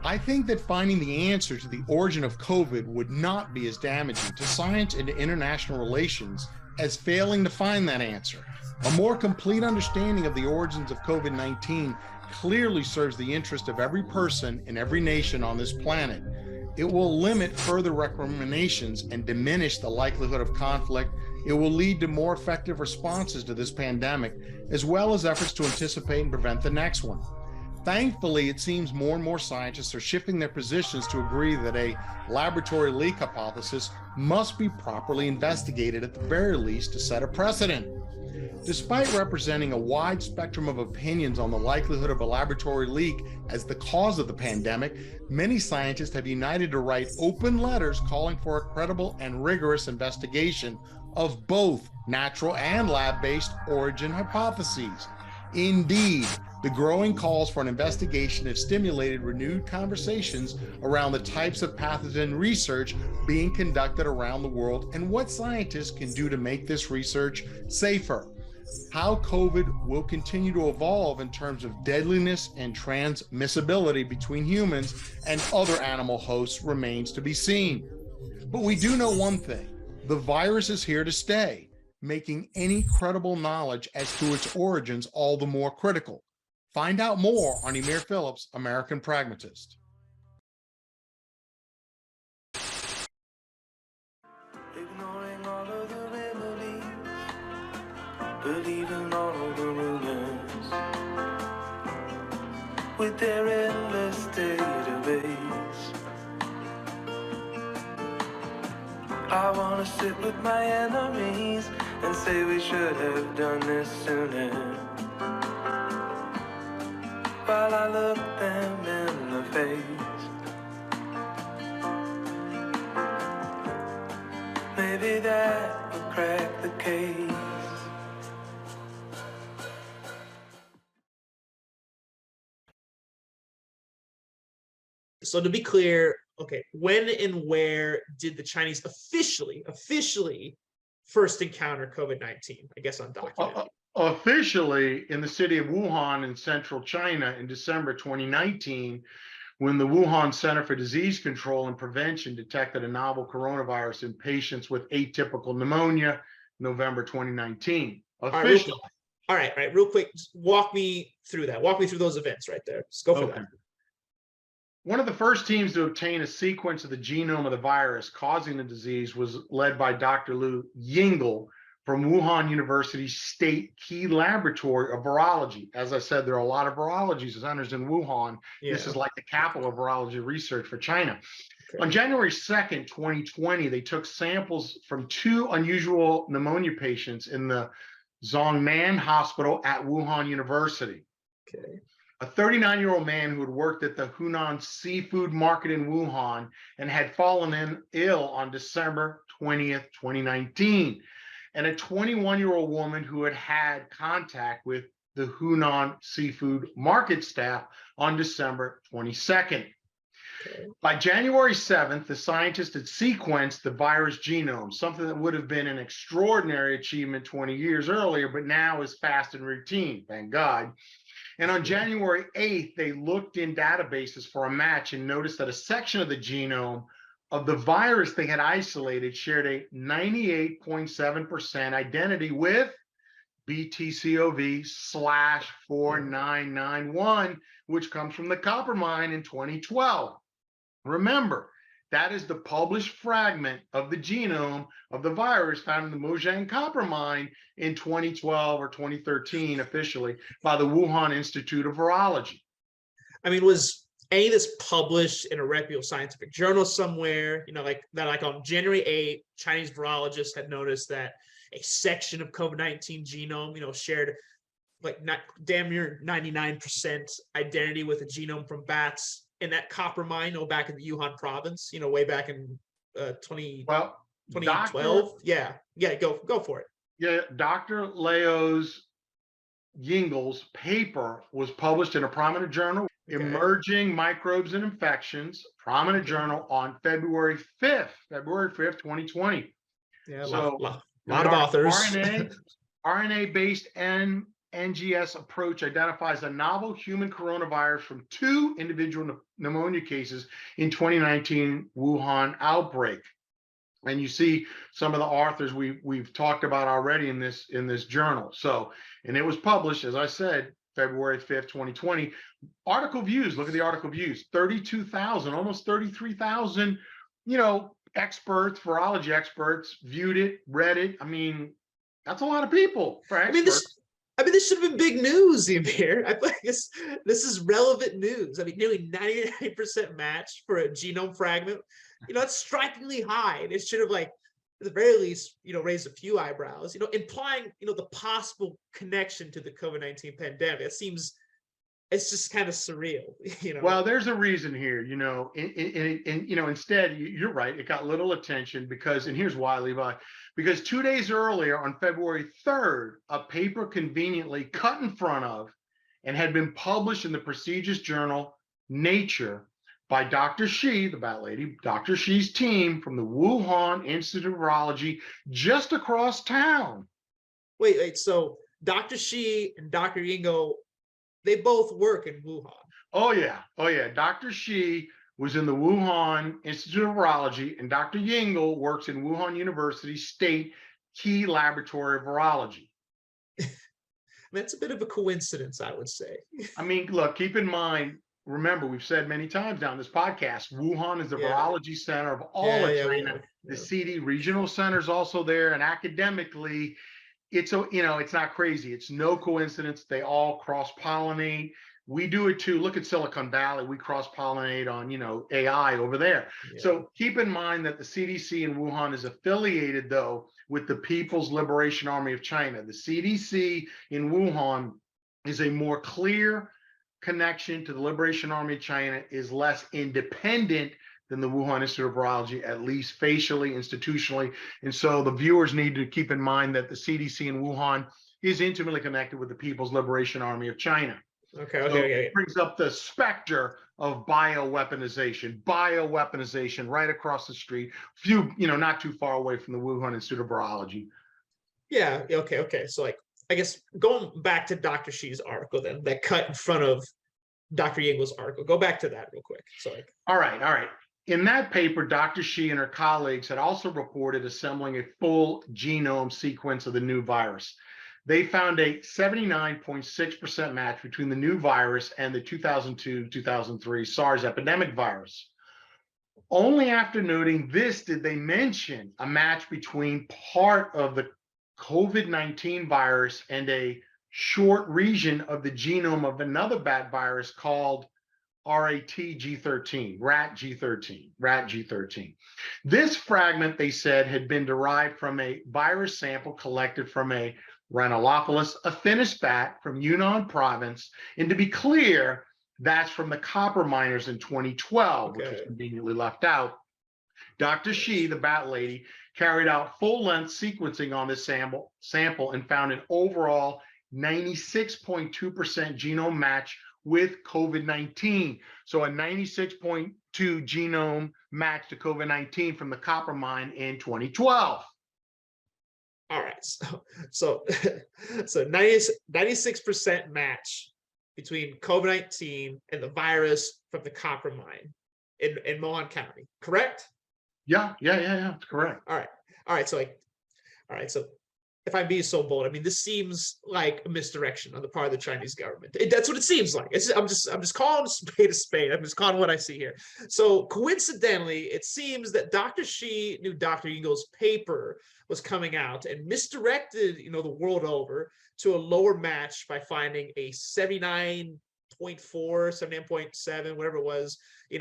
I think that finding the answer to the origin of COVID would not be as damaging to science and to international relations as failing to find that answer. A more complete understanding of the origins of COVID-19 clearly serves the interest of every person in every nation on this planet. It will limit further recriminations and diminish the likelihood of conflict. It will lead to more effective responses to this pandemic, as well as efforts to anticipate and prevent the next one. Thankfully, it seems more and more scientists are shifting their positions to agree that a laboratory leak hypothesis must be properly investigated at the very least to set a precedent. Despite representing a wide spectrum of opinions on the likelihood of a laboratory leak as the cause of the pandemic, many scientists have united to write open letters calling for a credible and rigorous investigation of both natural and lab-based origin hypotheses. Indeed, the growing calls for an investigation have stimulated renewed conversations around the types of pathogen research being conducted around the world and what scientists can do to make this research safer. How COVID will continue to evolve in terms of deadliness and transmissibility between humans and other animal hosts remains to be seen. But we do know one thing: the virus is here to stay, making any credible knowledge as to its origins all the more critical. Find out more on Emir Phillips' American Pragmatist. Ignoring all of the remedies, believing all of the rumors, with their endless database. I wanna sit with my enemies and say we should have done this sooner, while I look them in the face. Maybe that will crack the case. So to be clear, okay, when and where did the Chinese officially first encounter COVID-19? I guess undocumented. Officially in the city of Wuhan in central China in December 2019, when the Wuhan Center for Disease Control and Prevention detected a novel coronavirus in patients with atypical pneumonia, November 2019. Officially. All right, real quick, just walk me through that. Walk me through those events right there. Just go for that. One of the first teams to obtain a sequence of the genome of the virus causing the disease was led by Dr. Liu Yingle from Wuhan University's State Key Laboratory of Virology. As I said, there are a lot of virology centers in Wuhan. Yeah. This is like the capital of virology research for China. Okay. On January 2nd, 2020, they took samples from 2 unusual pneumonia patients in the Zhongnan Hospital at Wuhan University. Okay. A 39-year-old man who had worked at the Hunan seafood market in Wuhan and had fallen ill on December 20th, 2019. And a 21-year-old woman who had had contact with the Hunan seafood market staff on December 22nd. Okay. By January 7th, the scientists had sequenced the virus genome, something that would have been an extraordinary achievement 20 years earlier, but now is fast and routine, thank God. And on January 8th, they looked in databases for a match and noticed that a section of the genome of the virus they had isolated shared a 98.7% identity with BTCOV/4991, which comes from the copper mine in 2012. Remember, that is the published fragment of the genome of the virus found in the Mojang copper mine in 2012 or 2013 officially by the Wuhan Institute of Virology. I mean, was any of this published in a reputable scientific journal somewhere? You know, like on January 8th, Chinese virologists had noticed that a section of COVID-19 genome, shared like damn near 99% identity with a genome from bats in that copper mine, back in the Yunnan province, way back in 2012. Yeah, go for it. Yeah, Dr. Yingle's paper was published in a prominent journal, okay, Emerging Microbes and Infections, prominent journal on February 5th, 2020. Yeah, so a lot of authors. RNA-based NGS approach identifies a novel human coronavirus from 2 individual pneumonia cases in 2019 Wuhan outbreak. And you see some of the authors we've talked about already in this journal. So, and it was published, as I said, February 5th, 2020. Article views, look at the article views, 32,000, almost 33,000, experts, virology experts viewed it, read it. I mean, that's a lot of people for experts. This should have been big news, Amir. I feel like this is relevant news. I mean, nearly 99% match for a genome fragment. It's strikingly high. And it should have, like, at the very least, raised a few eyebrows, implying, the possible connection to the COVID-19 pandemic. It's just kind of surreal, Well, there's a reason here, instead, you're right, it got little attention because, and here's why, Levi, because 2 days earlier on February 3rd, a paper conveniently cut in front of and had been published in the prestigious journal Nature by Dr. Shi, the bat lady, Dr. Shi's team from the Wuhan Institute of Virology just across town. Wait, so Dr. Shi and Dr. Yingo, they both work in Wuhan. Oh yeah. Dr. Shi was in the Wuhan Institute of Virology, and Dr. Yingle works in Wuhan University State Key Laboratory of Virology. That's a bit of a coincidence, I would say. I mean, look, keep in mind, remember, we've said many times now in this podcast, Wuhan is the virology center of all of China. The CD regional center is also there, and academically, it's not crazy. It's no coincidence. They all cross-pollinate. We do it too. Look at Silicon Valley. We cross-pollinate on, AI over there. Yeah. So keep in mind that the CDC in Wuhan is affiliated, though, with the People's Liberation Army of China. The CDC in Wuhan is a more clear connection to the Liberation Army of China, is less independent than the Wuhan Institute of Virology, at least facially, institutionally. And so the viewers need to keep in mind that the CDC in Wuhan is intimately connected with the People's Liberation Army of China. Okay. It brings up the specter of bioweaponization right across the street, not too far away from the Wuhan Institute of Virology. Yeah, okay. So, like, I guess going back to Dr. Shi's article, then, that cut in front of Dr. Yingle's article, go back to that real quick. So, like, all right. In that paper, Dr. Shi and her colleagues had also reported assembling a full genome sequence of the new virus. They found a 79.6% match between the new virus and the 2002-2003 SARS epidemic virus. Only after noting this did they mention a match between part of the COVID-19 virus and a short region of the genome of another bat virus called rat G13. This fragment, they said, had been derived from a virus sample collected from a Rhinolopholis affinis bat from Yunnan province. And to be clear, that's from the copper miners in 2012, which was conveniently left out. Dr. Shi, the bat lady, carried out full-length sequencing on this sample and found an overall 96.2% genome match with COVID-19. So a 96.2 genome match to COVID-19 from the copper mine in 2012. All right, so 96% match between COVID-19 and the virus from the copper mine in Mohon County, correct? Yeah, it's correct. All right. So if I'm being so bold, I mean, this seems like a misdirection on the part of the Chinese government. That's what it seems like. I'm just calling a spade a spade. I'm just calling what I see here. So coincidentally, it seems that Dr. Shi knew Dr. Yingle's paper was coming out and misdirected, the world over to a lower match by finding a 79.4, 79.7, whatever it was,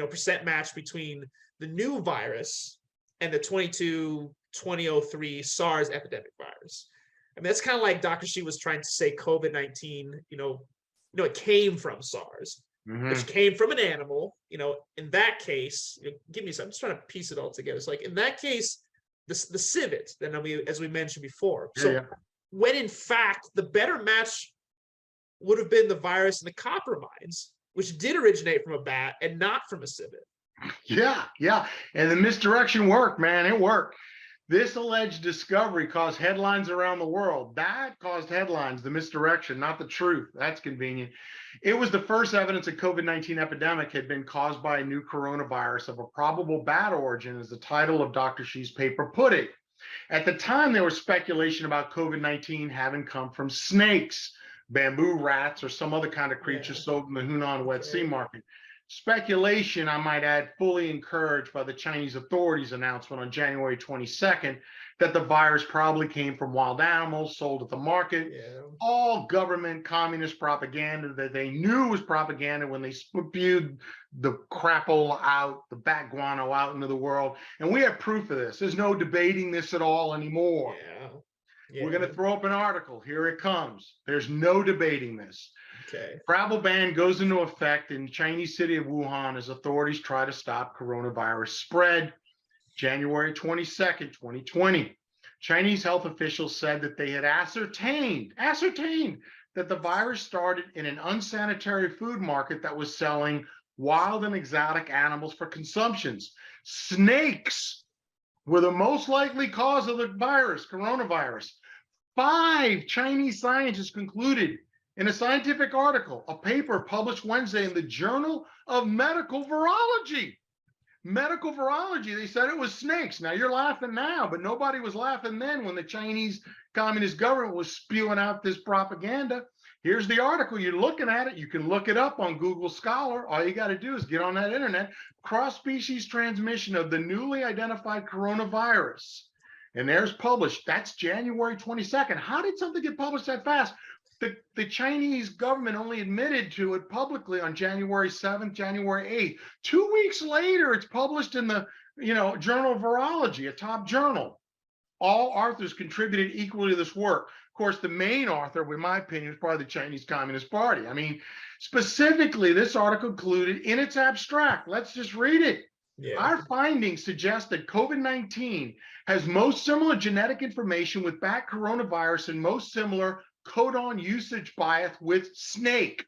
percent match between the new virus and the 2003 SARS epidemic virus. I mean, that's kind of like Dr. Shi was trying to say COVID-19, it came from SARS, which came from an animal, in that case, I'm just trying to piece it all together. It's like, in that case, the civet, as we mentioned before. When in fact, the better match would have been the virus in the copper mines, which did originate from a bat and not from a civet. Yeah. And the misdirection worked, man. It worked. This alleged discovery caused headlines around the world. That caused headlines, the misdirection, not the truth. That's convenient. It was the first evidence a COVID-19 epidemic had been caused by a new coronavirus of a probable bat origin, as the title of Dr. Xi's paper put it. At the time, there was speculation about COVID-19 having come from snakes, bamboo rats, or some other kind of creature sold in the Hunan Wet Sea market. Speculation, I might add, fully encouraged by the Chinese authorities' announcement on January 22nd that the virus probably came from wild animals sold at the market. All government communist propaganda that they knew was propaganda when they spewed the crapola out, the bat guano out into the world. And we have proof of this. There's no debating this at all anymore. We're going to throw up an article. Here it comes. There's no debating this. Travel ban goes into effect in Chinese city of Wuhan as authorities try to stop coronavirus spread. January 22nd, 2020. Chinese health officials said that they had ascertained that the virus started in an unsanitary food market that was selling wild and exotic animals for consumptions. Snakes were the most likely cause of the virus, coronavirus. 5 Chinese scientists concluded in a scientific article, a paper published Wednesday in the Journal of Medical Virology. Medical virology, they said it was snakes. Now you're laughing now, but nobody was laughing then when the Chinese Communist government was spewing out this propaganda. Here's the article. You're looking at it. You can look it up on Google Scholar. All you got to do is get on that internet. Cross-species transmission of the newly identified coronavirus. And there's published. That's January 22nd. How did something get published that fast? The Chinese government only admitted to it publicly on January 7th, January 8th. 2 weeks later, it's published in the Journal of Virology, a top journal. All authors contributed equally to this work. Of course, the main author, in my opinion, is probably the Chinese Communist Party. I mean, specifically, this article included in its abstract. Let's just read it. Our findings suggest that COVID-19 has most similar genetic information with bat coronavirus and most similar codon usage bias with snake.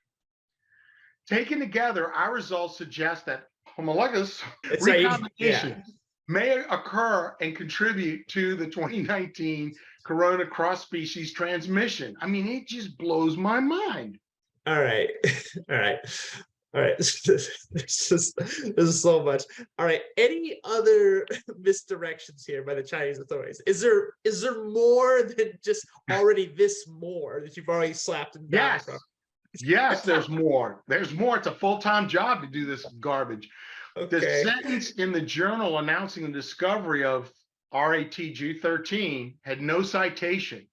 Taken together, our results suggest that homologous recombination may occur and contribute to the 2019 corona cross-species transmission. I mean, it just blows my mind. All right. This is so much. All right. Any other misdirections here by the Chinese authorities? Is there more than just already this more that you've already slapped them down from? Yes, there's more. There's more. It's a full-time job to do this garbage. The sentence in the journal announcing the discovery of RATG13 had no citation.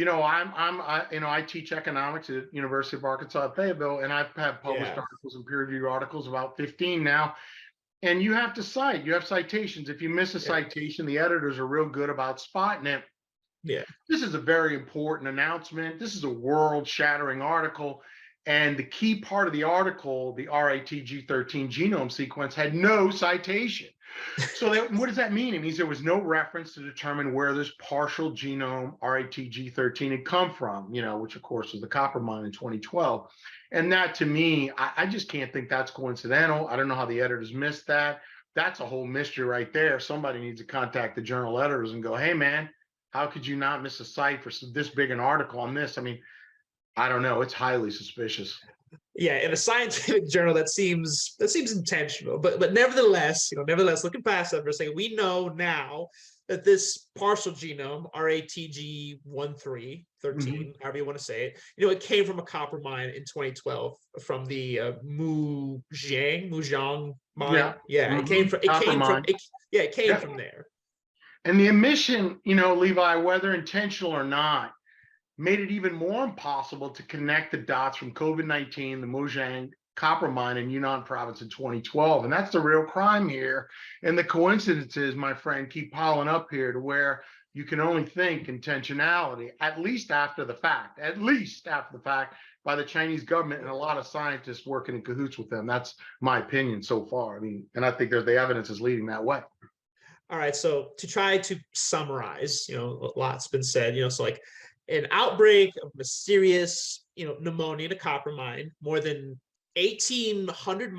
I teach economics at University of Arkansas at Fayetteville, and I've had published articles and peer-reviewed articles, about 15 now. And you have to cite. You have citations. If you miss a citation, the editors are real good about spotting it. This is a very important announcement. This is a world-shattering article. And the key part of the article, the RATG13 genome sequence, had no citation. So what does that mean? It means there was no reference to determine where this partial genome RATG13 had come from, which of course was the copper mine in 2012. And that, to me, I just can't think that's coincidental. I don't know how the editors missed that. That's a whole mystery right there. Somebody needs to contact the journal editors and go, hey man, how could you not miss a cite for this big an article on this? I mean, I don't know. It's highly suspicious. Yeah, in a scientific journal, that seems intentional. But nevertheless, looking past that for a second, we know now that this partial genome, RATG13, however you want to say it, it came from a copper mine in 2012 from the Muzhang mine. It came from there. And the emission, Levi, whether intentional or not, made it even more impossible to connect the dots from COVID-19, the Muzhang copper mine in Yunnan province in 2012. And that's the real crime here. And the coincidences, my friend, keep piling up here to where you can only think intentionality, at least after the fact, by the Chinese government and a lot of scientists working in cahoots with them. That's my opinion so far. I mean, and I think the evidence is leading that way. All right. So to try to summarize, a lot's been said, so like, an outbreak of mysterious, pneumonia in a copper mine, more than 1,800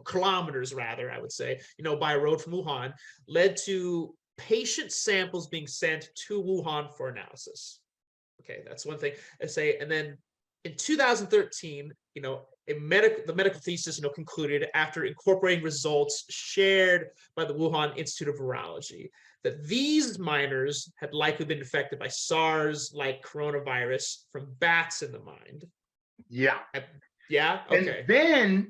kilometers rather, I would say, by road from Wuhan, led to patient samples being sent to Wuhan for analysis. Okay, that's one thing I say. And then in 2013, the medical thesis, concluded after incorporating results shared by the Wuhan Institute of Virology that these miners had likely been infected by SARS-like coronavirus from bats in the mind. Yeah. Yeah. Okay.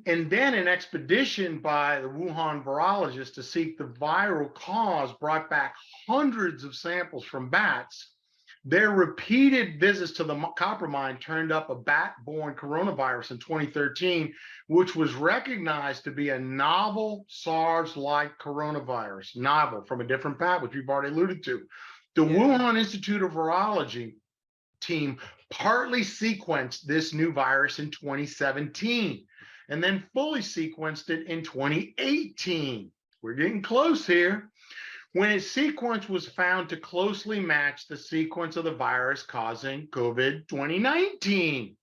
And then an expedition by the Wuhan virologists to seek the viral cause brought back hundreds of samples from bats. Their repeated visits to the copper mine turned up a bat-borne coronavirus in 2013, which was recognized to be a novel SARS-like coronavirus, novel from a different bat, which we've already alluded to. The Wuhan Institute of Virology team partly sequenced this new virus in 2017 and then fully sequenced it in 2018. We're getting close here. When its sequence was found to closely match the sequence of the virus causing COVID-19.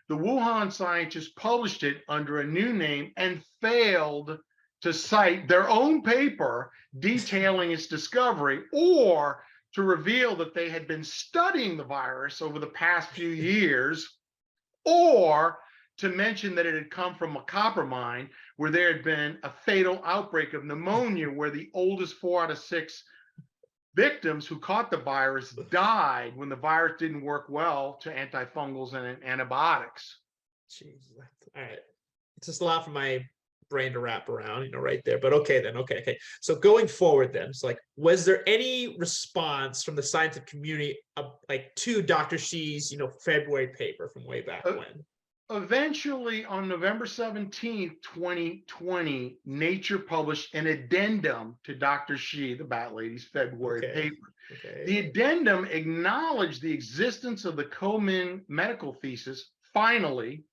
The Wuhan scientists published it under a new name and failed to cite their own paper detailing its discovery or to reveal that they had been studying the virus over the past few years, or to mention that it had come from a copper mine where there had been a fatal outbreak of pneumonia where the oldest 4 out of 6 victims who caught the virus died when the virus didn't work well to antifungals and antibiotics. Jeez. All right. It's just a lot for my brain to wrap around, right there. But okay then. Okay. So going forward then, it's like, was there any response from the scientific community to Dr. Xi's, February paper from way back when? Eventually, on November 17th, 2020, Nature published an addendum to Dr. Xi, the Bat Lady's February paper. Okay. The addendum acknowledged the existence of the Komin medical thesis, finally,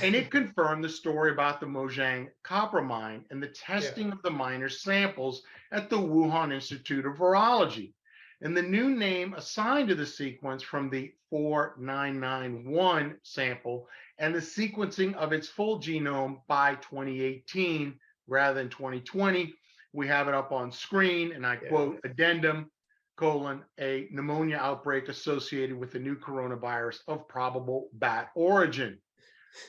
and it confirmed the story about the Mojang copper mine and the testing of the miners' samples at the Wuhan Institute of Virology. And the new name assigned to the sequence from the 4991 sample and the sequencing of its full genome by 2018 rather than 2020. We have it up on screen, and I quote, addendum, a pneumonia outbreak associated with the new coronavirus of probable bat origin.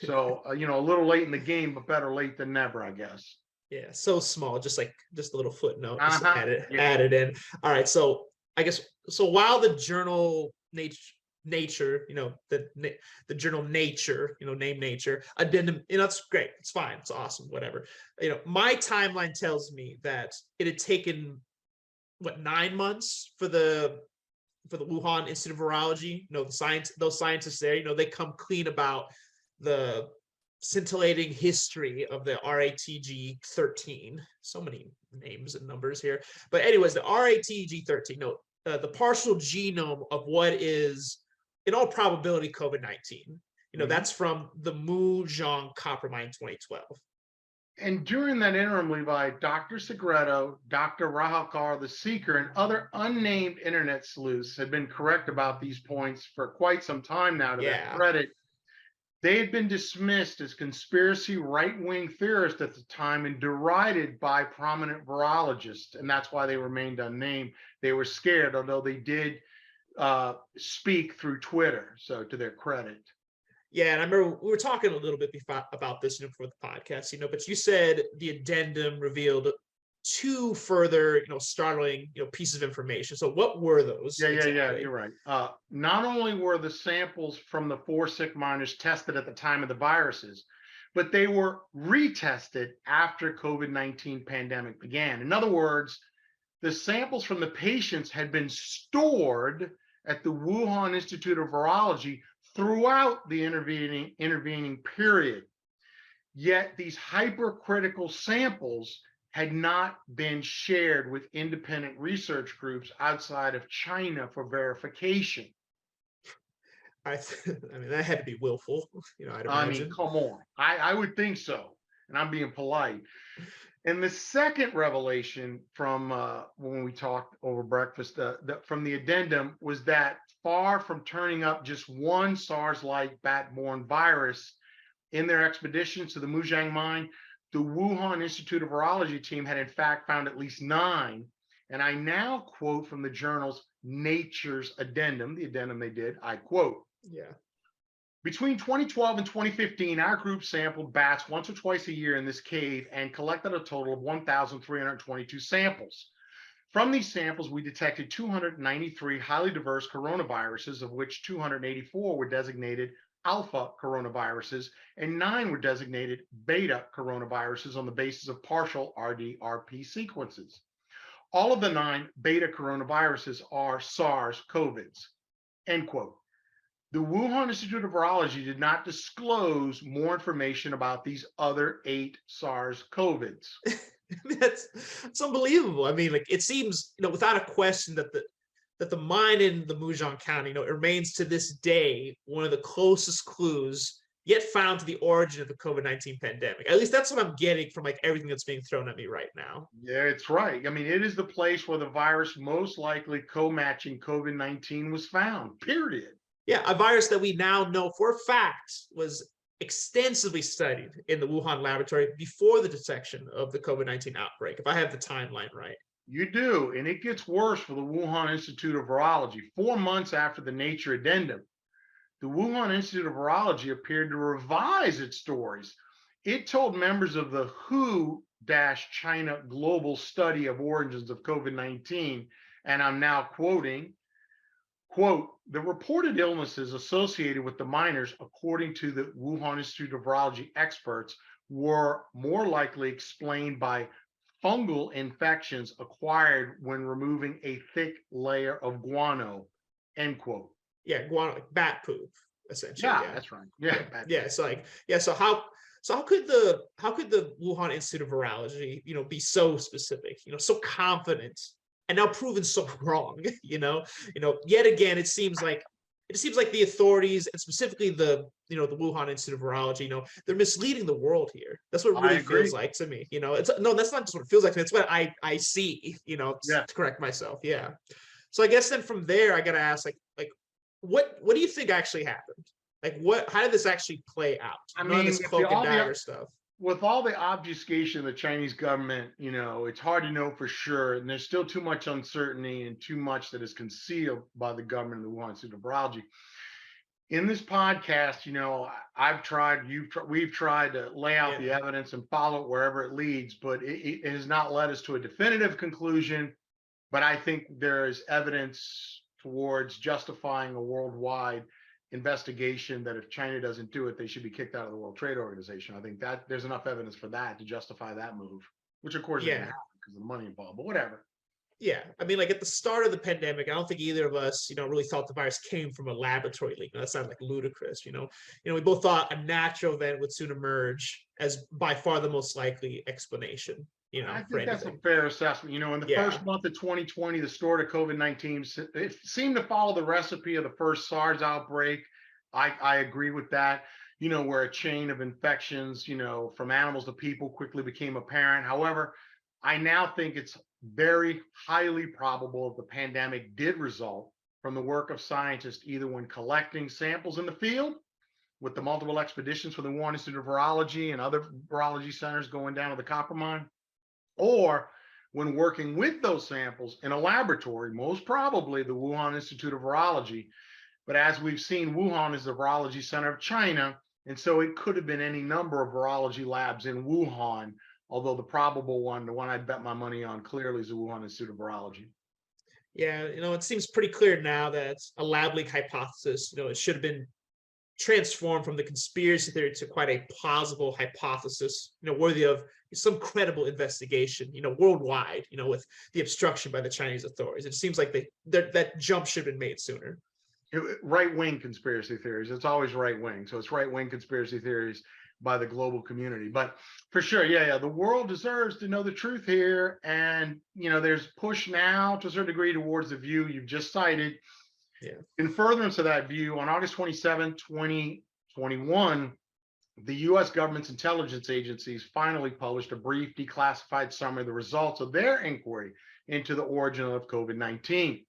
So, a little late in the game, but better late than never, I guess. Yeah, so small, just a little footnote, just added in. All right, so I guess, while the journal Nature, the journal Nature, name Nature, addendum, it's great, it's fine, it's awesome, whatever. My timeline tells me that it had taken, 9 months for the Wuhan Institute of Virology, those scientists there, they come clean about the scintillating history of the RATG13. So many names and numbers here. But anyways, the RATG13, the partial genome of what is, in all probability, COVID-19. That's from the Mojang copper mine 2012. And during that interim, Levi, Dr. Segreto, Dr. Rahalkar, the Seeker, and other unnamed internet sleuths had been correct about these points for quite some time now, to their credit. They had been dismissed as conspiracy right-wing theorists at the time and derided by prominent virologists, and that's why they remained unnamed. They were scared, although they did speak through Twitter, so to their credit. Yeah, and I remember we were talking a little bit about this before the podcast, but you said the addendum revealed 2 further, startling, pieces of information. So what were those? Yeah, you're right. Not only were the samples from the 4 sick miners tested at the time of the viruses, but they were retested after COVID-19 pandemic began. In other words, the samples from the patients had been stored at the Wuhan Institute of Virology throughout the intervening period. Yet these hypercritical samples had not been shared with independent research groups outside of China for verification. I mean, that had to be willful, I'd imagine. I mean, come on. I would think so. And I'm being polite. And the second revelation from when we talked over breakfast from the addendum was that far from turning up just one SARS-like bat-borne virus in their expeditions to the Mojang mine, the Wuhan Institute of Virology team had in fact found at least 9, And I now quote from the journal's Nature's addendum, the addendum they did. I quote, Yeah. between 2012 and 2015, our group sampled bats once or twice a year in this cave and collected a total of 1,322 samples. From these samples, we detected 293 highly diverse coronaviruses, of which 284 were designated alpha coronaviruses and 9 were designated beta coronaviruses on the basis of partial RDRP sequences. All of the 9 beta coronaviruses are SARS-CoVs, end quote. The Wuhan Institute of Virology did not disclose more information about these other 8 SARS-CoVs. That's unbelievable. I mean, like, it seems, without a question that the mine in the Muzhong County, it remains to this day one of the closest clues yet found to the origin of the COVID-19 pandemic. At least that's what I'm getting from like everything that's being thrown at me right now. Yeah, it's right. I mean, it is the place where the virus most likely co-matching COVID-19 was found, period. Yeah, a virus that we now know for a fact was extensively studied in the Wuhan laboratory before the detection of the COVID-19 outbreak, if I have the timeline right. You do, and it gets worse for the Wuhan Institute of Virology. 4 months after the Nature addendum, the Wuhan Institute of Virology appeared to revise its stories. It told members of the WHO-China Global Study of Origins of COVID-19, and I'm now quoting, quote, the reported illnesses associated with the miners, according to the Wuhan Institute of Virology experts, were more likely explained by fungal infections acquired when removing a thick layer of guano, end quote. Yeah, guano, like bat poop, essentially. Yeah, that's right. Yeah, yeah. So like, yeah. So how could the Wuhan Institute of Virology, be so specific, so confident, and now proven so wrong? Yet again, it seems like the authorities, and specifically the the Wuhan Institute of Virology, they're misleading the world here. That's what it really feels like to me. It's no, that's not just what it feels like to me. It's what I see. To correct myself. Yeah. So I guess then from there, I gotta ask, like, what do you think actually happened? Like, how did this actually play out? I None of mean, this cloak and dagger stuff. with all the obfuscation of the Chinese government, it's hard to know for sure. And there's still too much uncertainty and too much that is concealed by the government of the Wuhan Institute of Virology. In this podcast, we've tried to lay out the evidence and follow it wherever it leads, but it has not led us to a definitive conclusion. But I think there is evidence towards justifying a worldwide investigation that if China doesn't do it, they should be kicked out of the World Trade Organization. I think that there's enough evidence for that to justify that move, which of course isn't happening because of the money involved, but whatever. Yeah, I mean, like at the start of the pandemic, I don't think either of us, really thought the virus came from a laboratory leak. That sounds like ludicrous. We both thought a natural event would soon emerge as by far the most likely explanation. I think that's a fair assessment. In the first month of 2020, the story of COVID-19 it seemed to follow the recipe of the first SARS outbreak. I agree with that. Where a chain of infections, from animals to people quickly became apparent. However, I now think it's very highly probable that the pandemic did result from the work of scientists, either when collecting samples in the field with the multiple expeditions for the Wuhan Institute of Virology and other virology centers going down to the copper mine, or when working with those samples in a laboratory, most probably the Wuhan Institute of Virology. But as we've seen, Wuhan is the virology center of China, and so it could have been any number of virology labs in Wuhan, although the probable one, the one I'd bet my money on clearly is the Wuhan Institute of Virology. Yeah, it seems pretty clear now that a lab leak hypothesis, it should have been transformed from the conspiracy theory to quite a plausible hypothesis, worthy of some credible investigation, worldwide, with the obstruction by the Chinese authorities. It seems like that jump should have been made sooner. Right-wing conspiracy theories. It's always right-wing. So it's right-wing conspiracy theories by the global community. But for sure, the world deserves to know the truth here. And, there's push now to a certain degree towards the view you've just cited. Yeah. In furtherance of that view, on August 27, 2021, the U.S. government's intelligence agencies finally published a brief declassified summary of the results of their inquiry into the origin of COVID-19.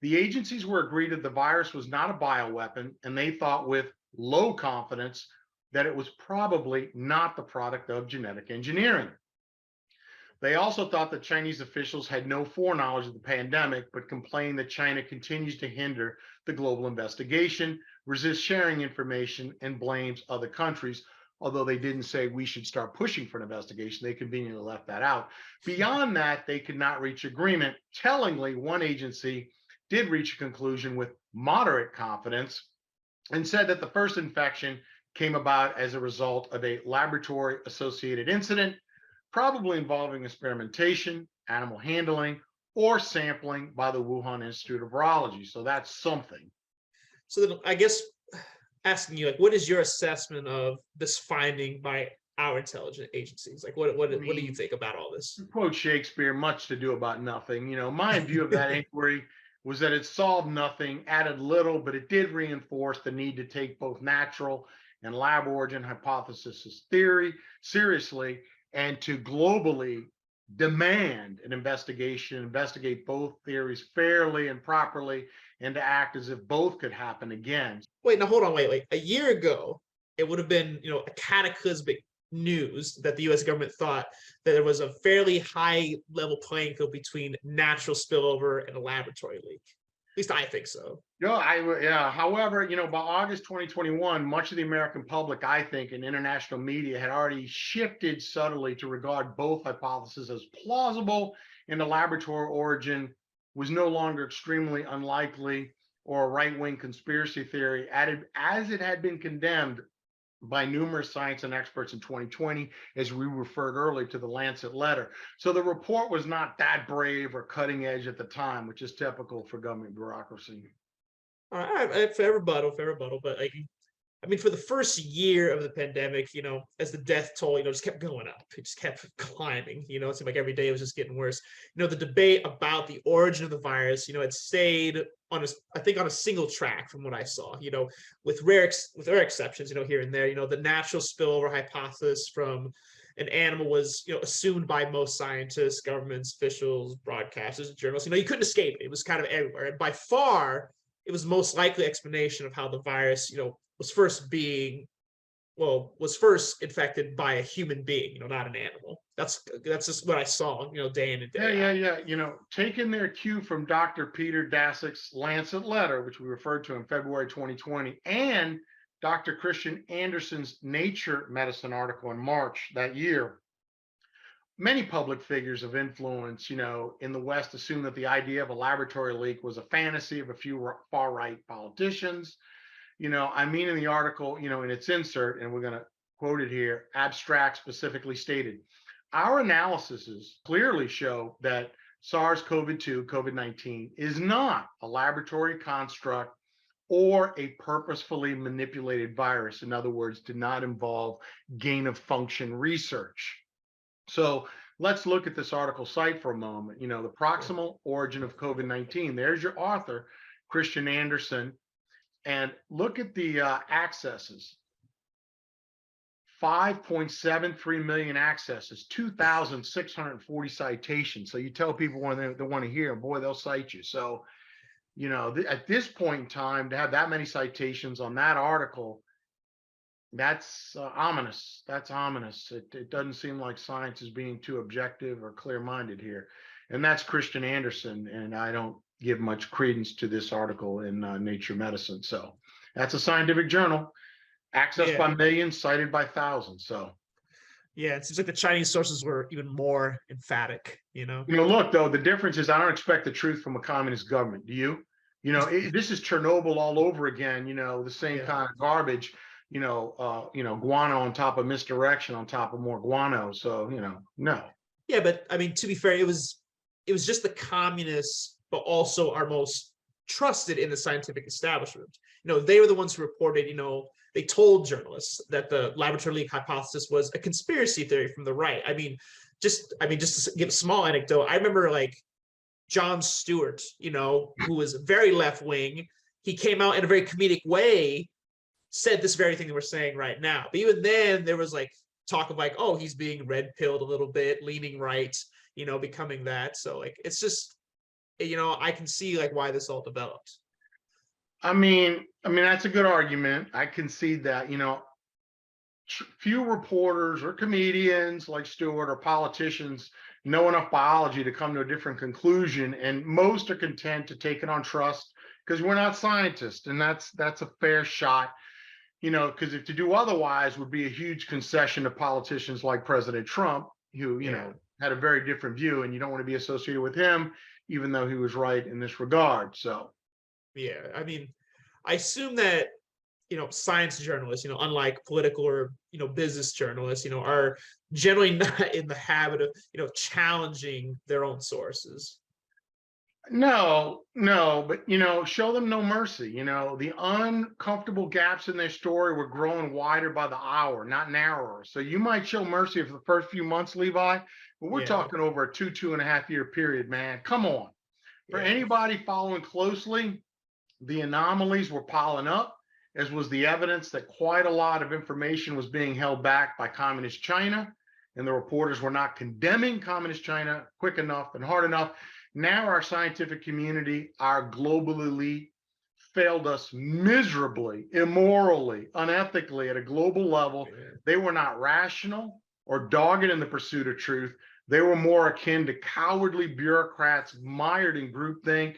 The agencies were agreed that the virus was not a bioweapon, and they thought with low confidence that it was probably not the product of genetic engineering. They also thought that Chinese officials had no foreknowledge of the pandemic, but complained that China continues to hinder the global investigation, resists sharing information, and blames other countries. Although they didn't say we should start pushing for an investigation, they conveniently left that out. Beyond that, they could not reach agreement. Tellingly, one agency did reach a conclusion with moderate confidence and said that the first infection came about as a result of a laboratory associated incident, probably involving experimentation, animal handling, or sampling by the Wuhan Institute of Virology. So that's something. So then I guess asking you, like, what is your assessment of this finding by our intelligence agencies? Like, what do you think about all this? To quote Shakespeare, much to do about nothing. My view of that inquiry was that it solved nothing, added little, but it did reinforce the need to take both natural and lab origin hypothesis theory seriously, and to globally demand an investigation, investigate both theories fairly and properly, and to act as if both could happen again. Wait, now hold on, wait. A year ago, it would have been, a cataclysmic news that the U.S. government thought that there was a fairly high level playing field between natural spillover and a laboratory leak. At least I think so. However, by August 2021, much of the American public, I think, and international media had already shifted subtly to regard both hypotheses as plausible, and the laboratory origin was no longer extremely unlikely or a right-wing conspiracy theory, as it had been condemned by numerous science and experts in 2020, as we referred earlier to the Lancet letter. So the report was not that brave or cutting edge at the time, which is typical for government bureaucracy. All right, fair rebuttal, but for the first year of the pandemic, as the death toll, just kept going up. It just kept climbing. It seemed like every day it was just getting worse. The debate about the origin of the virus, it stayed on a single track from what I saw. With rare exceptions, here and there. The natural spillover hypothesis from an animal was, assumed by most scientists, governments, officials, broadcasters, journalists. You couldn't escape it. It was kind of everywhere, and by far, it was most likely explanation of how the virus, was first infected by a human being, not an animal. That's just what I saw, day in and day out. Yeah. Taking their cue from Dr. Peter Daszak's Lancet letter, which we referred to in February 2020, and Dr. Christian Anderson's Nature Medicine article in March that year, many public figures of influence, in the West assumed that the idea of a laboratory leak was a fantasy of a few far-right politicians. In the article, in its insert, and we're going to quote it here, abstract specifically stated, our analyses clearly show that SARS-CoV-2, COVID-19, is not a laboratory construct or a purposefully manipulated virus. In other words, did not involve gain of function research. So let's look at this article site for a moment. The proximal origin of COVID-19. There's your author, Christian Anderson. And look at the accesses. 5.73 million accesses, 2,640 citations. So you tell people when they want to hear, boy, they'll cite you. So, at this point in time, to have that many citations on that article, that's ominous. That's ominous. It doesn't seem like science is being too objective or clear-minded here. And that's Christian Anderson, and I don't give much credence to this article in Nature Medicine. So that's a scientific journal, accessed by millions, cited by thousands. So yeah, it seems like the Chinese sources were even more emphatic. Look, though, the difference is I don't expect the truth from a communist government. Do you? This is Chernobyl all over again. The same kind of garbage. Guano on top of misdirection on top of more guano. So no. Yeah, but to be fair, it was just the communists, but also our most trusted in the scientific establishment. They were the ones who reported, they told journalists that the laboratory leak hypothesis was a conspiracy theory from the right. Just to give a small anecdote, I remember Jon Stewart, who was very left wing, he came out in a very comedic way, said this very thing that we're saying right now. But even then there was talk of oh, he's being red pilled a little bit, leaning right, becoming that. So it's just, I can see why this all developed. I mean, that's a good argument. I concede that, few reporters or comedians like Stewart or politicians know enough biology to come to a different conclusion, and most are content to take it on trust because we're not scientists, and that's a fair shot, because if to do otherwise would be a huge concession to politicians like President Trump, who had a very different view, and you don't want to be associated with him, even though he was right in this regard. So, yeah, I mean, I assume that science journalists, unlike political or business journalists, are generally not in the habit of challenging their own sources. no, but show them no mercy. The uncomfortable gaps in their story were growing wider by the hour, not narrower. So you might show mercy for the first few months, Levi, but we're talking over a 2.5 year period, man. Come on. For anybody following closely, the anomalies were piling up, as was the evidence that quite a lot of information was being held back by communist China, and the reporters were not condemning communist China quick enough and hard enough. Now our scientific community, our global elite, failed us miserably, immorally, unethically at a global level. They were not rational or dogged in the pursuit of truth. They were more akin to cowardly bureaucrats mired in groupthink.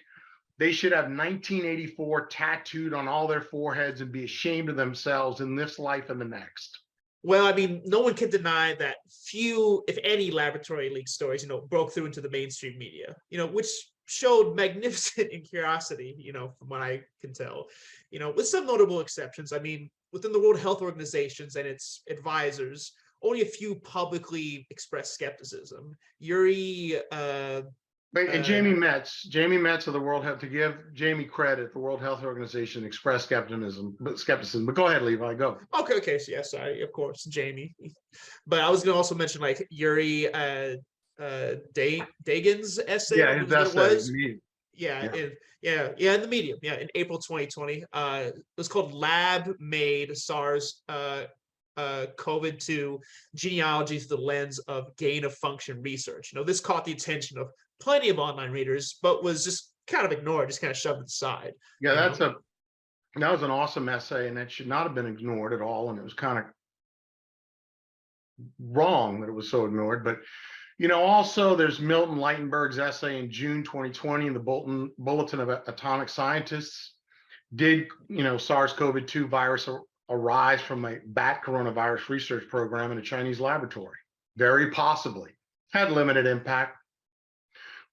They should have 1984 tattooed on all their foreheads and be ashamed of themselves in this life and the next. Well, I mean, no one can deny that few, if any, laboratory leak stories, broke through into the mainstream media, which showed magnificent curiosity, from what I can tell, with some notable exceptions. I mean, within the World Health Organizations and its advisors, only a few publicly expressed skepticism. And Jamie Metz of the World Health, to give Jamie credit, the World Health Organization expressed skepticism. But go ahead, Levi, go. Okay. So sorry, of course, Jamie. But I was going to also mention like Yuri Dagin's essay. Yeah, his essay. In the Medium. Yeah, in April 2020. It was called Lab-Made SARS-CoV-2 Genealogy Through the Lens of Gain-of-Function Research. This caught the attention of plenty of online readers, but was just kind of ignored, just kind of shoved aside. Yeah, that was an awesome essay, and it should not have been ignored at all. And it was kind of wrong that it was so ignored. But also there's Milton Lightenberg's essay in June 2020 in the Bulletin of Atomic Scientists. Did SARS-CoV-2 virus arise from a bat coronavirus research program in a Chinese laboratory? Very possibly. Had limited impact.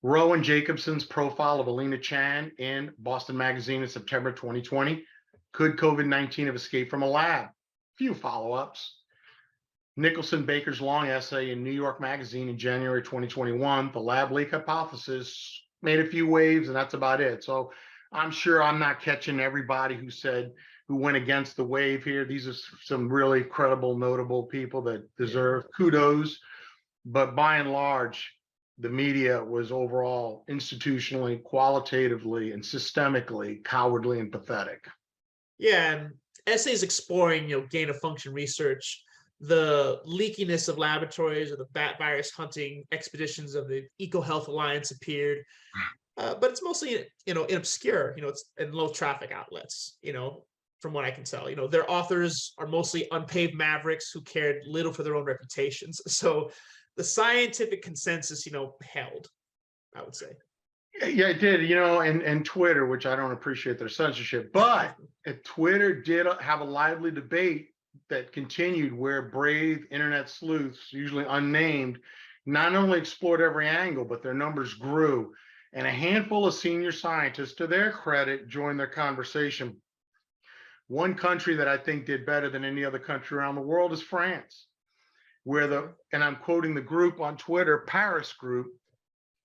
Rowan Jacobson's profile of Alina Chan in Boston Magazine in September 2020. Could COVID-19 have escaped from a lab? Few follow-ups. Nicholson Baker's long essay in New York Magazine in January 2021, the lab leak hypothesis, made a few waves, and that's about it. So I'm sure I'm not catching everybody who went against the wave here. These are some really credible, notable people that deserve kudos. But by and large, the media was overall institutionally, qualitatively, and systemically cowardly and pathetic. Yeah, and essays exploring, gain-of-function research, the leakiness of laboratories or the bat virus hunting expeditions of the EcoHealth Alliance appeared, but it's mostly, in obscure, it's in low traffic outlets, from what I can tell. Their authors are mostly unpaved mavericks who cared little for their own reputations. So the scientific consensus, held, I would say. Yeah, it did, and Twitter, which I don't appreciate their censorship, but Twitter did have a lively debate that continued where brave internet sleuths, usually unnamed, not only explored every angle, but their numbers grew. And a handful of senior scientists, to their credit, joined their conversation. One country that I think did better than any other country around the world is France, where and I'm quoting the group on Twitter, Paris Group,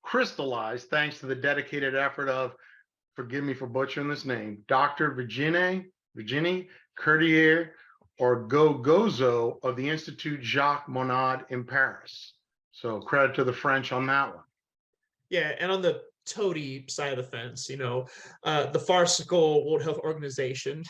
crystallized thanks to the dedicated effort of, forgive me for butchering this name, Dr. Virginie Courtier or Gozo of the Institut Jacques Monod in Paris. So credit to the French on that one. Yeah, and on the toady side of the fence, the farcical World Health Organization,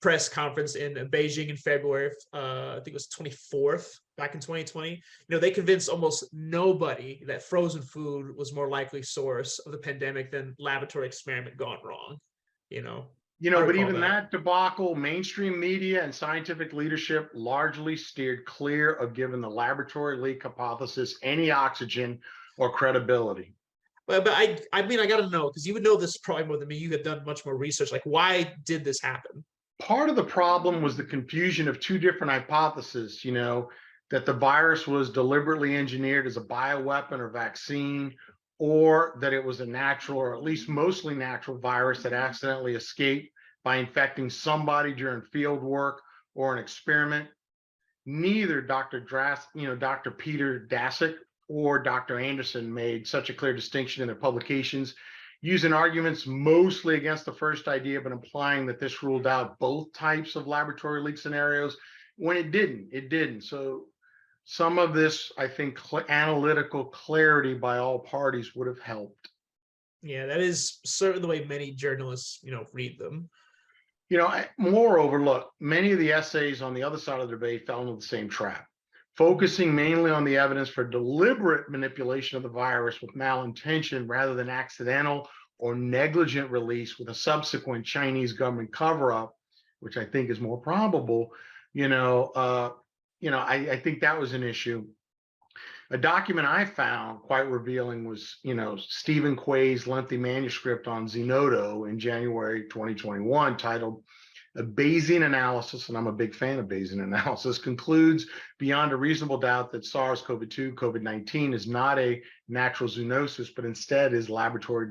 press conference in Beijing in February, I think it was 24th, back in 2020, they convinced almost nobody that frozen food was more likely source of the pandemic than laboratory experiment gone wrong, I But recall even that debacle, mainstream media and scientific leadership largely steered clear of giving the laboratory leak hypothesis any oxygen or credibility. But I mean, I got to know, because you would know this probably more than me. You had done much more research. Like, why did this happen? Part of the problem was the confusion of two different hypotheses, that the virus was deliberately engineered as a bioweapon or vaccine, or that it was a natural, or at least mostly natural virus that accidentally escaped by infecting somebody during field work or an experiment. Neither Dr. Peter Daszak or Dr. Anderson made such a clear distinction in their publications, using arguments mostly against the first idea, but implying that this ruled out both types of laboratory leak scenarios, when it didn't. So some of this, I think, analytical clarity by all parties would have helped. Yeah, that is certainly the way many journalists, read them. Moreover, look, many of the essays on the other side of the debate fell into the same trap, focusing mainly on the evidence for deliberate manipulation of the virus with malintention rather than accidental or negligent release with a subsequent Chinese government cover-up, which I think is more probable. I think that was an issue. A document I found quite revealing was, Stephen Quay's lengthy manuscript on Zenodo in January 2021, titled "A Bayesian Analysis," and I'm a big fan of Bayesian analysis, concludes beyond a reasonable doubt that SARS-CoV-2, COVID-19, is not a natural zoonosis, but instead is laboratory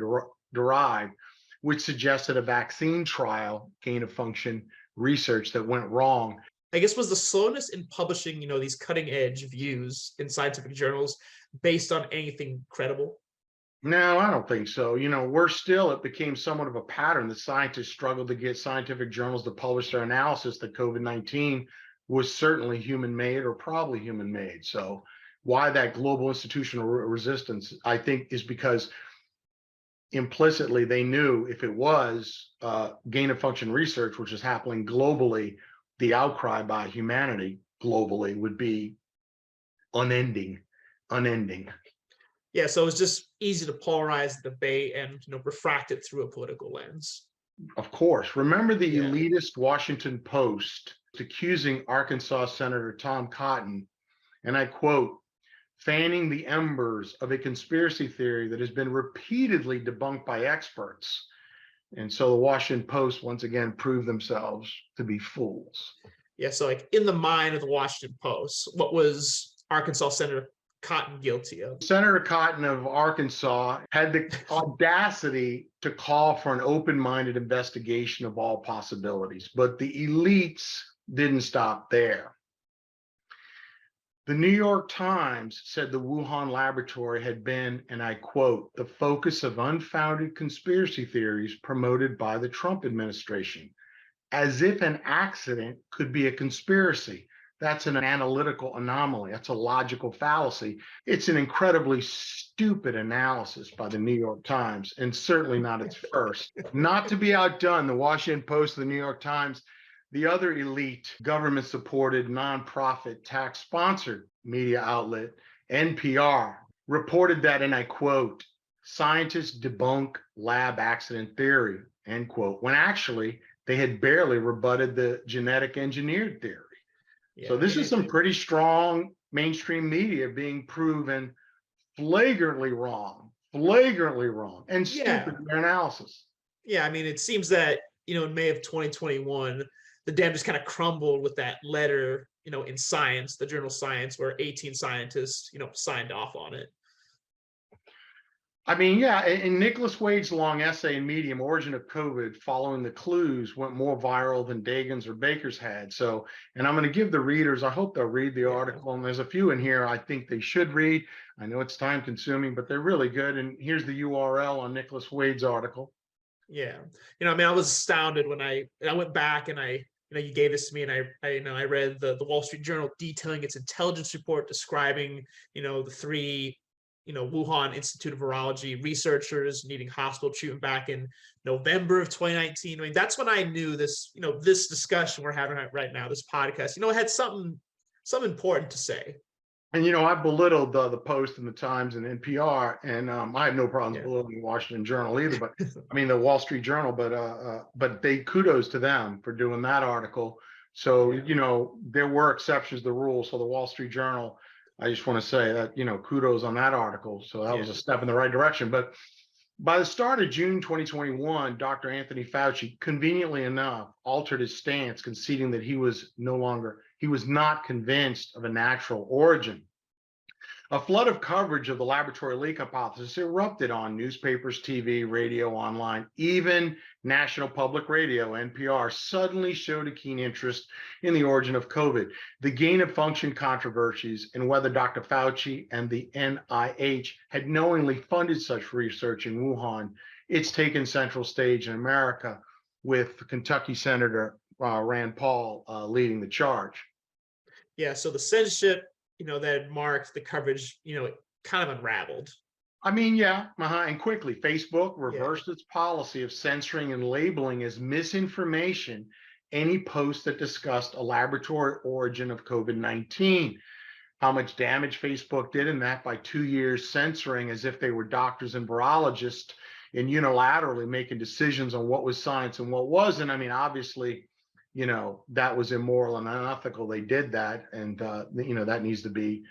derived, which suggested a vaccine trial, gain of function research that went wrong. I guess, was the slowness in publishing, these cutting edge views in scientific journals based on anything credible? No, I don't think so. It became somewhat of a pattern that scientists struggled to get scientific journals to publish their analysis that COVID-19 was certainly human made or probably human made. So why that global institutional resistance, I think, is because implicitly they knew if it was gain of function research, which is happening globally, the outcry by humanity globally would be unending. Yeah, so it's just easy to polarize the debate and refract it through a political lens. Of course. Remember the elitist Washington Post accusing Arkansas Senator Tom Cotton, and I quote, "fanning the embers of a conspiracy theory that has been repeatedly debunked by experts." And so the Washington Post once again proved themselves to be fools. Yeah, so like in the mind of the Washington Post, what was Arkansas Senator Cotton guilty of? Senator Cotton of Arkansas had the audacity to call for an open-minded investigation of all possibilities, but the elites didn't stop there. The New York Times said the Wuhan laboratory had been, and I quote, "the focus of unfounded conspiracy theories promoted by the Trump administration," as if an accident could be a conspiracy. That's an analytical anomaly. That's a logical fallacy. It's an incredibly stupid analysis by the New York Times, and certainly not its first. Not to be outdone, the Washington Post, the New York Times, the other elite government-supported nonprofit tax-sponsored media outlet, NPR, reported that, and I quote, "scientists debunk lab accident theory," end quote, when actually they had barely rebutted the genetic engineered theory. So this is some pretty strong mainstream media being proven flagrantly wrong, and stupid in their analysis. Yeah, I mean, it seems that, in May of 2021, the dam just kind of crumbled with that letter, in Science, the journal Science, where 18 scientists, signed off on it. I mean, yeah, and Nicholas Wade's long essay in Medium, Origin of COVID, following the clues, went more viral than Dagan's or Baker's had. So, and I'm going to give the readers, I hope they'll read the article. And there's a few in here I think they should read. I know it's time consuming, but they're really good. And here's the URL on Nicholas Wade's article. Yeah. I mean, I was astounded when I went back and you gave this to me, and I read the Wall Street Journal detailing its intelligence report describing, the three Wuhan Institute of Virology researchers needing hospital treatment back in November of 2019. I mean, that's when I knew this, this discussion we're having right now, this podcast, it had something important to say. And I belittled the Post and the Times and NPR, and I have no problems Yeah. belittling the Washington Journal either. But I mean the Wall Street Journal. But they kudos to them for doing that article. So Yeah. there were exceptions to the rule. So the Wall Street Journal, I just want to say that kudos on that article. So that Yeah. was a step in the right direction. But by the start of June 2021, Dr. Anthony Fauci, conveniently enough, altered his stance, conceding that he was not convinced of a natural origin. A flood of coverage of the laboratory leak hypothesis erupted on newspapers, TV, radio, online. Even National Public Radio, NPR, suddenly showed a keen interest in the origin of COVID. The gain of function controversies and whether Dr. Fauci and the NIH had knowingly funded such research in Wuhan, it's taken central stage in America, with Kentucky Senator Rand Paul leading the charge. Yeah. So the censorship, that marked the coverage, kind of unraveled. I mean, yeah, and quickly, Facebook reversed its policy of censoring and labeling as misinformation any post that discussed a laboratory origin of COVID-19. How much damage Facebook did in that by 2 years censoring as if they were doctors and virologists and unilaterally making decisions on what was science and what wasn't. I mean, obviously, that was immoral and unethical. They did that, and that needs to be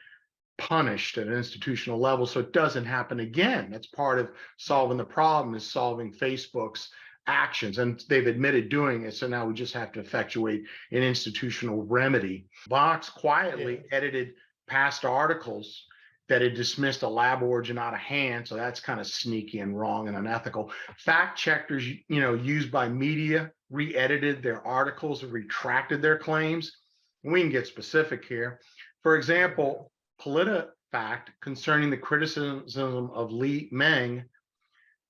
punished at an institutional level so it doesn't happen again. That's part of solving the problem, is solving Facebook's actions, and they've admitted doing it. So now we just have to effectuate an institutional remedy. Vox quietly edited past articles that had dismissed a lab origin out of hand, so that's kind of sneaky and wrong and unethical. Fact checkers, used by media, re-edited their articles and retracted their claims. And we can get specific here. For example, PolitiFact, concerning the criticism of Li Meng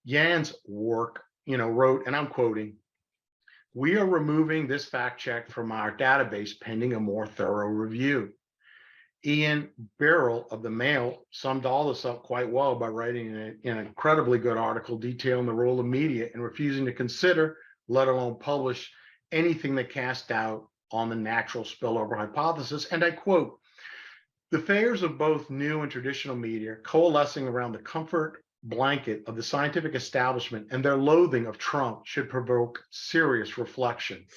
Yan's work, wrote, and I'm quoting, "We are removing this fact check from our database pending a more thorough review." Ian Birrell of the Mail summed all this up quite well by writing an incredibly good article detailing the role of media and refusing to consider, let alone publish, anything that cast doubt on the natural spillover hypothesis. And I quote, "The failures of both new and traditional media coalescing around the comfort blanket of the scientific establishment and their loathing of Trump should provoke serious reflection."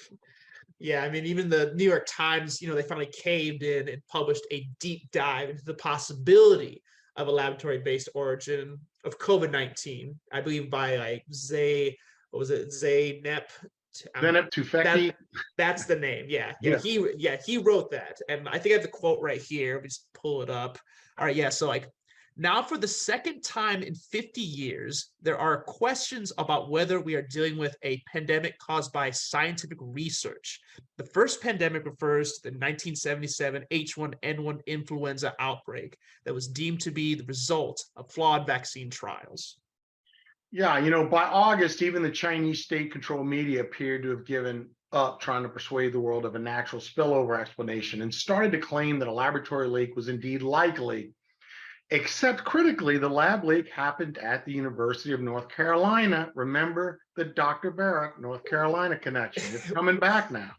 Yeah, I mean, even the New York Times, they finally caved in and published a deep dive into the possibility of a laboratory-based origin of COVID-19. I believe by like Zeynep Tufekci. That's the name. Yeah. He wrote that, and I think I have the quote right here. Let me just pull it up. All right, yeah. So like, now for the second time in 50 years, there are questions about whether we are dealing with a pandemic caused by scientific research. The first pandemic refers to the 1977 H1N1 influenza outbreak that was deemed to be the result of flawed vaccine trials. Yeah, by August, even the Chinese state-controlled media appeared to have given up trying to persuade the world of a natural spillover explanation and started to claim that a laboratory leak was indeed likely. Except critically, the lab leak happened at the University of North Carolina. Remember the Dr. Barrett, North Carolina connection. It's coming back now.